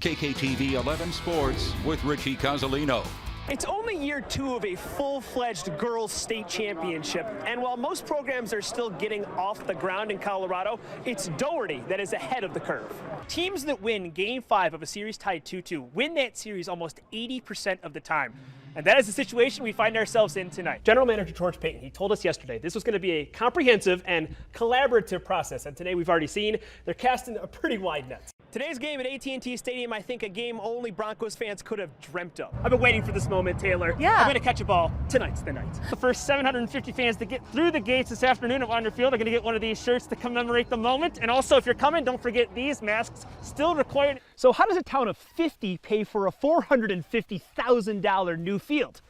KKTV 11 Sports with Richie Cozzolino. It's only year 2 of a full-fledged girls state championship, and while most programs are still getting off the ground in Colorado, it's Doherty that is ahead of the curve. Teams that win Game 5 of a series tied 2-2 win that series almost 80% of the time. And that is the situation we find ourselves in tonight. General Manager George Payton, he told us yesterday this was going to be a comprehensive and collaborative process, and today we've already seen they're casting a pretty wide net. Today's game at AT&T Stadium, I think a game only Broncos fans could have dreamt of. I've been waiting for this moment, Taylor. Yeah. I'm going to catch a ball. Tonight's the night. The first 750 fans to get through the gates this afternoon at Wander Field are going to get one of these shirts to commemorate the moment. And also, if you're coming, don't forget these masks still required. So how does a town of 50 pay for a $450,000 new field?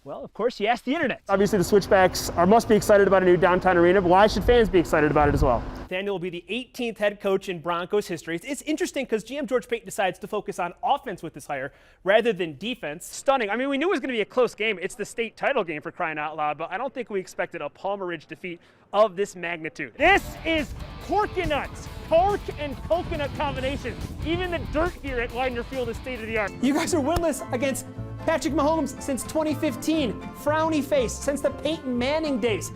Well, of course, you ask the internet. Obviously, the Switchbacks must be excited about a new downtown arena, but why should fans be excited about it as well? Daniel will be the 18th head coach in Broncos history. It's interesting because GM George Payton decides to focus on offense with this hire rather than defense. Stunning. I mean, we knew it was going to be a close game. It's the state title game for crying out loud, but I don't think we expected a Palmer Ridge defeat of this magnitude. This is pork-a-nuts. Pork and coconut combination. Even the dirt here at Widener Field is state-of-the-art. You guys are winless against Patrick Mahomes since 2015. Frowny face since the Peyton Manning days.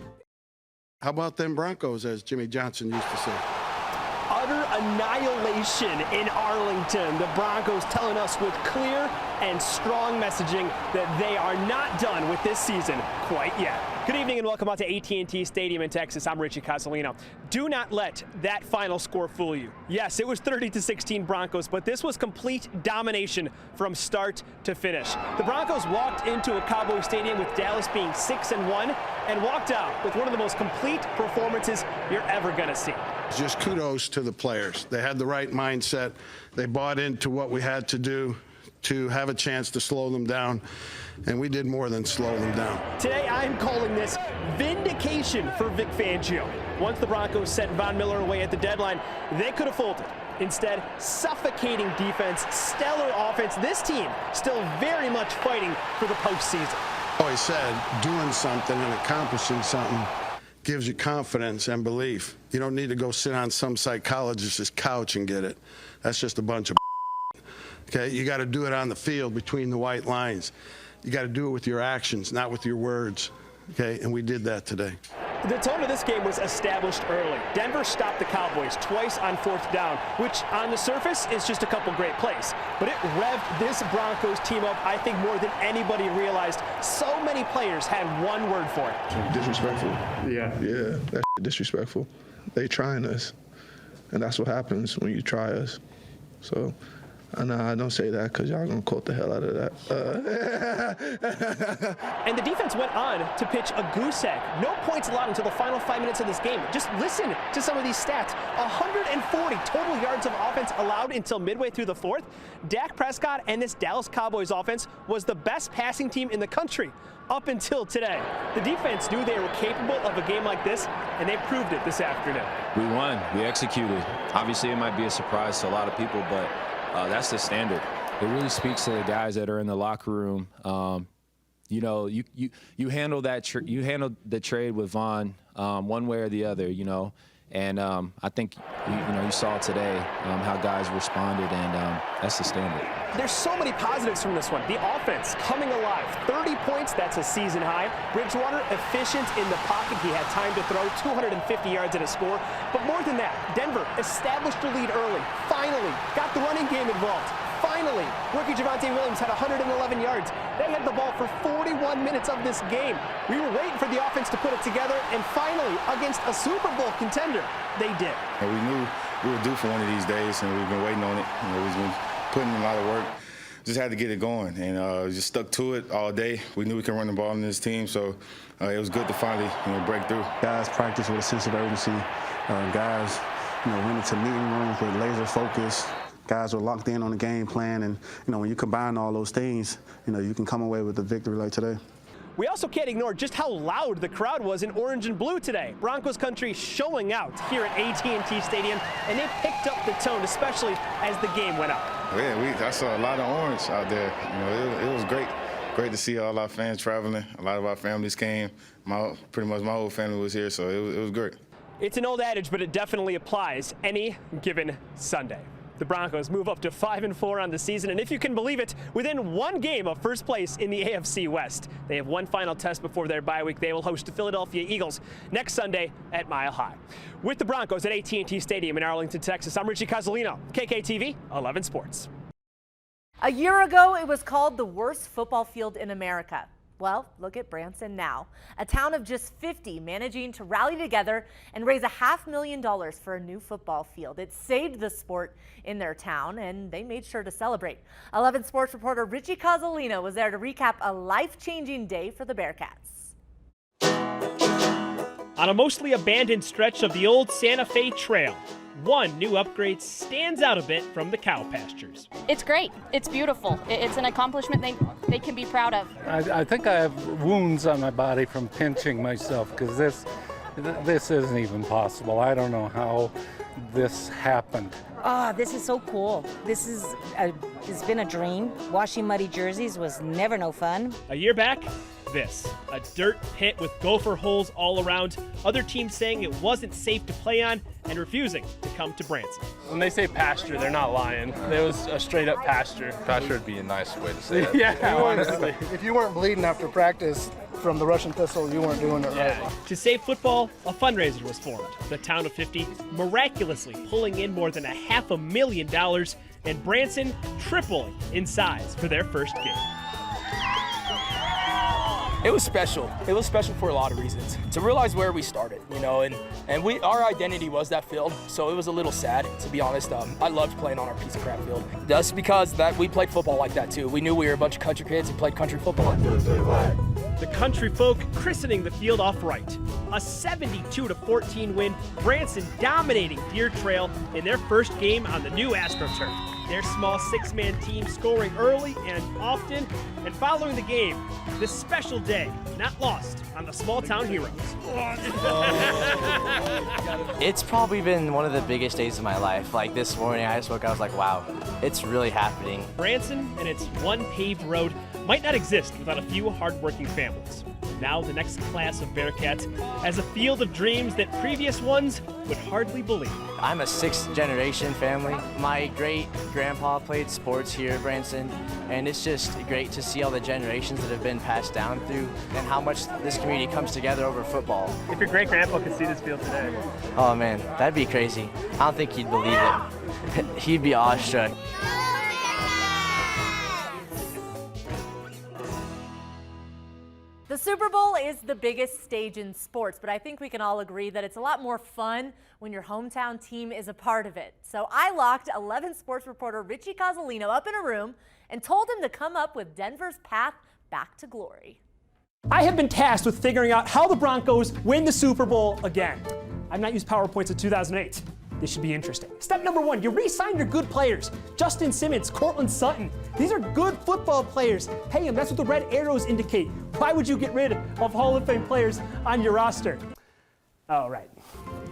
How about them Broncos, as Jimmy Johnson used to say? Utter annihilation in Arlington. The Broncos telling us with clear and strong messaging that they are not done with this season quite yet. Good evening and welcome out to AT&T Stadium in Texas. I'm Richie Cozzolino. Do not let that final score fool you. Yes, it was 30-16 Broncos, but this was complete domination from start to finish. The Broncos walked into a Cowboys stadium with Dallas being 6-1 and walked out with one of the most complete performances you're ever going to see. Just kudos to the players. They had the right mindset. They bought into what we had to do to have a chance to slow them down, and we did more than slow them down. Today, I'm calling this vindication for Vic Fangio. Once the Broncos sent Von Miller away at the deadline, they could have folded. Instead, suffocating defense, stellar offense. This team still very much fighting for the postseason. Always said, doing something and accomplishing something gives you confidence and belief. You don't need to go sit on some psychologist's couch and get it. That's just a bunch of okay, you got to do it on the field between the white lines. You got to do it with your actions, not with your words. Okay, and we did that today. The tone of this game was established early. Denver stopped the Cowboys twice on 4th down, which on the surface is just a couple great plays. But it revved this Broncos team up, I think, more than anybody realized. So many players had one word for it. Disrespectful. Yeah. Yeah, that's disrespectul. They trying us, and that's what happens when you try us. So. And I don't say that because y'all gonna quote the hell out of that. And the defense went on to pitch a goose egg. No points allowed until the final 5 minutes of this game. Just listen to some of these stats. 140 total yards of offense allowed until midway through the 4th. Dak Prescott and this Dallas Cowboys offense was the best passing team in the country up until today. The defense knew they were capable of a game like this, and they proved it this afternoon. We won. We executed. Obviously, it might be a surprise to a lot of people, but that's the standard. It really speaks to the guys that are in the locker room. You know, you handle that. You handled the trade with Von one way or the other. You know, and I think you saw today how guys responded, and that's the standard. There's so many positives from this one. The offense coming alive. 30 points, that's a season high. Bridgewater efficient in the pocket. He had time to throw 250 yards and a score. But more than that, Denver established a lead early. Finally, got the running game involved. Finally, rookie Javonte Williams had 111 yards. They had the ball for 41 minutes of this game. We were waiting for the offense to put it together, and finally, against a Super Bowl contender, they did. And we knew we were due for one of these days, and we've been waiting on it. We've been putting in a lot of work. Just had to get it going, and just stuck to it all day. We knew we could run the ball in this team, so it was good to finally break through. Guys practice with a sense of urgency. Guys went into meeting rooms with laser focus. Guys were locked in on the game plan, and when you combine all those things, you can come away with a victory like today. We also can't ignore just how loud the crowd was in orange and blue today. Broncos country showing out here at AT&T Stadium, and they picked up the tone, especially as the game went on. Yeah, I saw a lot of orange out there. It was great. Great to see all our fans traveling. A lot of our families came. Pretty much my whole family was here, so it was great. It's an old adage, but it definitely applies any given Sunday. The Broncos move up to 5-4 on the season, and if you can believe it, within one game of first place in the AFC West. They have one final test before their bye week. They will host the Philadelphia Eagles next Sunday at Mile High. With the Broncos at AT&T Stadium in Arlington, Texas, I'm Richie Cozzolino, KKTV 11 Sports. A year ago, it was called the worst football field in America. Well, look at Branson now, a town of just 50 managing to rally together and raise $500,000 for a new football field. It saved the sport in their town, and they made sure to celebrate. 11 Sports reporter Richie Cozzolino was there to recap a life-changing day for the Bearcats. On a mostly abandoned stretch of the old Santa Fe Trail, one new upgrade stands out a bit from the cow pastures. It's great. It's beautiful. It's an accomplishment they can be proud of. I think I have wounds on my body from pinching myself because this isn't even possible. I don't know how this happened. Oh, this is so cool. It's been a dream. Washing muddy jerseys was never no fun. A year back, this, a dirt pit with gopher holes all around, other teams saying it wasn't safe to play on and refusing to come to Branson. When they say pasture, they're not lying. It was a straight up pasture. Pasture would be a nice way to say it. Yeah, honestly. If you weren't bleeding after practice from the Russian thistle, you weren't doing it right. To save football, a fundraiser was formed. The town of 50 miraculously pulling in more than $500,000 and Branson tripling in size for their first game. It was special. It was special for a lot of reasons. To realize where we started, you know, and our identity was that field, so it was a little sad, to be honest. I loved playing on our piece of crap field. Just because we played football like that too. We knew we were a bunch of country kids who played country football. The country folk christening the field off right. A 72-14 win, Branson dominating Deer Trail in their first game on the new AstroTurf. Their small six-man team scoring early and often, and following the game, this special day not lost on the small-town heroes. It's probably been one of the biggest days of my life. Like this morning, I just woke up, I was like, wow, it's really happening. Branson and its one paved road might not exist without a few hardworking families. Now the next class of Bearcats has a field of dreams that previous ones would hardly believe. I'm a sixth-generation family. My great-grandpa played sports here at Branson, and it's just great to see all the generations that have been passed down through and how much this community comes together over football. If your great-grandpa could see this field today. Oh, man, that'd be crazy. I don't think he'd believe it. He'd be awestruck. The Super Bowl is the biggest stage in sports, but I think we can all agree that it's a lot more fun when your hometown team is a part of it. So I locked 11 Sports reporter Richie Cozzolino up in a room and told him to come up with Denver's path back to glory. I have been tasked with figuring out how the Broncos win the Super Bowl again. I've not used PowerPoints in 2008. This should be interesting. Step number one, you re-sign your good players. Justin Simmons, Cortland Sutton. These are good football players. Pay them, that's what the red arrows indicate. Why would you get rid of Hall of Fame players on your roster? All right,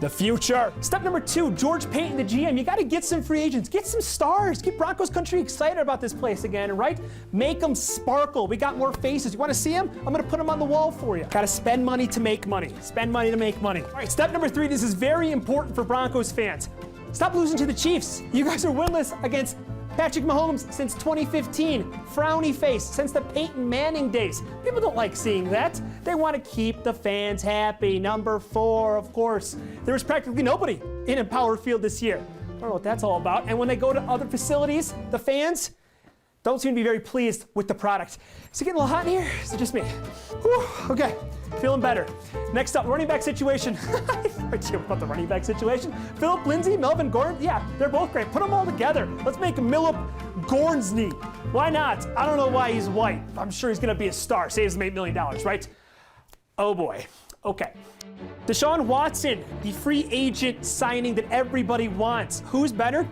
the future. Step number two, George Payton, the GM. You gotta get some free agents, get some stars. Get Broncos country excited about this place again, right? Make them sparkle. We got more faces. You wanna see them? I'm gonna put them on the wall for you. Gotta spend money to make money. Spend money to make money. All right, step number three, this is very important for Broncos fans. Stop losing to the Chiefs. You guys are winless against Patrick Mahomes since 2015. Frowny face since the Peyton Manning days. People don't like seeing that. They want to keep the fans happy. Number four, of course. There was practically nobody in Empower Field this year. I don't know what that's all about. And when they go to other facilities, the fans don't seem to be very pleased with the product. Is it getting a little hot in here? Is it just me? Whew, okay, feeling better. Next up, running back situation. About the running back situation. Phillip Lindsay, Melvin Gordon, yeah, they're both great. Put them all together. Let's make Millip Gornsney. Why not? I don't know why he's white. I'm sure he's gonna be a star. Saves him $8 million, right? Oh boy, okay. Deshaun Watson, the free agent signing that everybody wants. Who's better?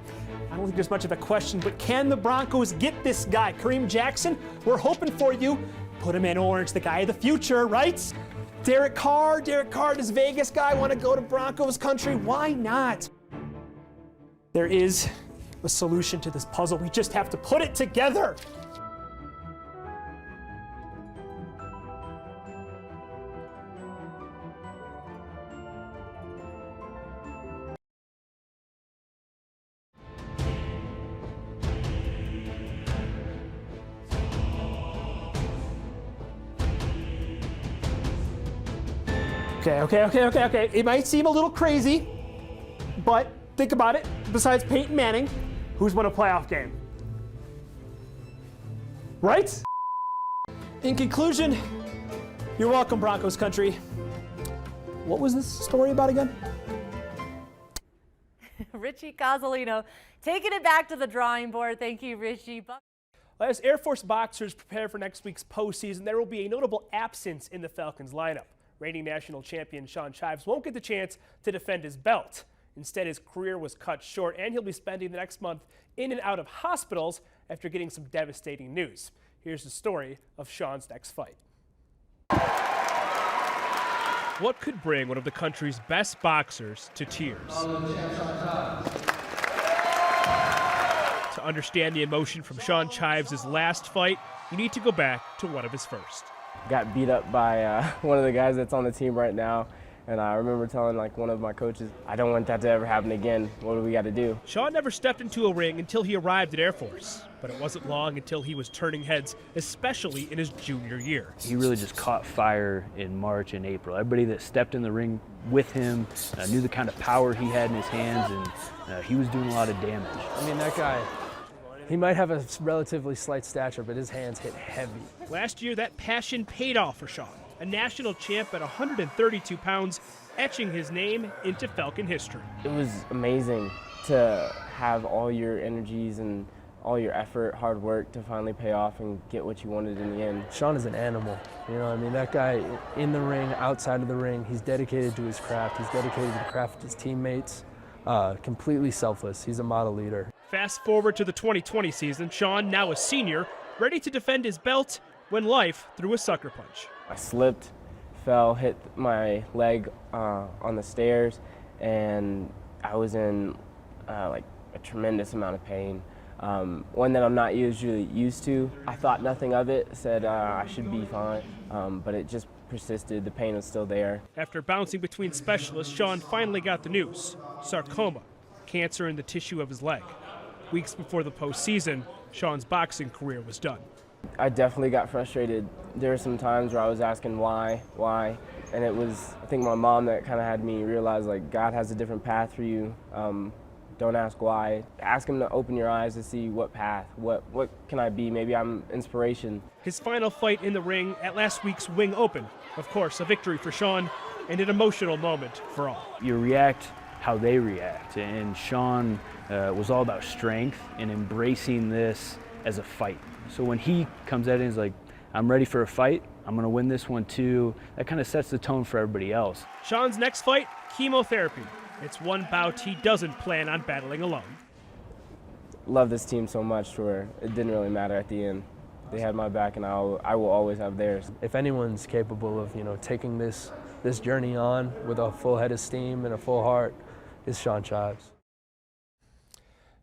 I don't think there's much of a question, but can the Broncos get this guy? Kareem Jackson, we're hoping for you. Put him in orange, the guy of the future, right? Derek Carr, this Vegas guy, want to go to Broncos country? Why not? There is a solution to this puzzle. We just have to put it together. Okay. It might seem a little crazy, but think about it. Besides Peyton Manning, who's won a playoff game? Right? In conclusion, you're welcome, Broncos country. What was this story about again? Richie Cozzolino taking it back to the drawing board. Thank you, Richie. As Air Force boxers prepare for next week's postseason, there will be a notable absence in the Falcons lineup. Reigning national champion Sean Chives won't get the chance to defend his belt. Instead, his career was cut short, and he'll be spending the next month in and out of hospitals after getting some devastating news. Here's the story of Sean's next fight. What could bring one of the country's best boxers to tears? To understand the emotion from Sean Chives' last fight, you need to go back to one of his first. Got beat up by one of the guys that's on the team right now. And I remember telling one of my coaches, I don't want that to ever happen again. What do we got to do? Sean never stepped into a ring until he arrived at Air Force. But it wasn't long until he was turning heads, especially in his junior year. He really just caught fire in March and April. Everybody that stepped in the ring with him knew the kind of power he had in his hands, and he was doing a lot of damage. I mean, that guy, he might have a relatively slight stature, but his hands hit heavy. Last year, that passion paid off for Sean. A national champ at 132 pounds, etching his name into Falcon history. It was amazing to have all your energies and all your effort, hard work to finally pay off and get what you wanted in the end. Sean is an animal. You know, I mean, that guy in the ring, outside of the ring, he's dedicated to his craft. He's dedicated to the craft of his teammates. Completely selfless. He's a model leader. Fast forward to the 2020 season, Sean, now a senior, ready to defend his belt when life threw a sucker punch. I slipped, fell, hit my leg on the stairs, and I was in a tremendous amount of pain. One that I'm not usually used to. I thought nothing of it, said I should be fine, but it just persisted. The pain was still there. After bouncing between specialists, Sean finally got the news: sarcoma, cancer in the tissue of his leg. Weeks before the postseason, Sean's boxing career was done. I definitely got frustrated. There were some times where I was asking why, and it was, I think, my mom that kind of had me realize, God has a different path for you. Don't ask why. Ask him to open your eyes to see what path, what can I be? Maybe I'm inspiration. His final fight in the ring at last week's Wing Open. Of course, a victory for Sean and an emotional moment for all. You react how they react, and Sean was all about strength and embracing this as a fight. So when he comes at it and is like, I'm ready for a fight, I'm going to win this one too, that kind of sets the tone for everybody else. Sean's next fight, chemotherapy. It's one bout he doesn't plan on battling alone. Love this team so much where it didn't really matter at the end. They had my back, and I will always have theirs. If anyone's capable of, taking this journey on with a full head of steam and a full heart, it's Sean Chives.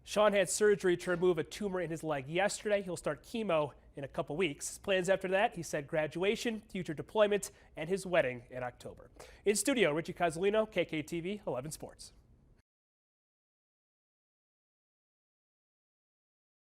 Sean had surgery to remove a tumor in his leg yesterday. He'll start chemo in a couple weeks. His plans after that, he said, graduation, future deployment, and his wedding in October. In studio, Richie Cozzolino, KKTV 11 Sports.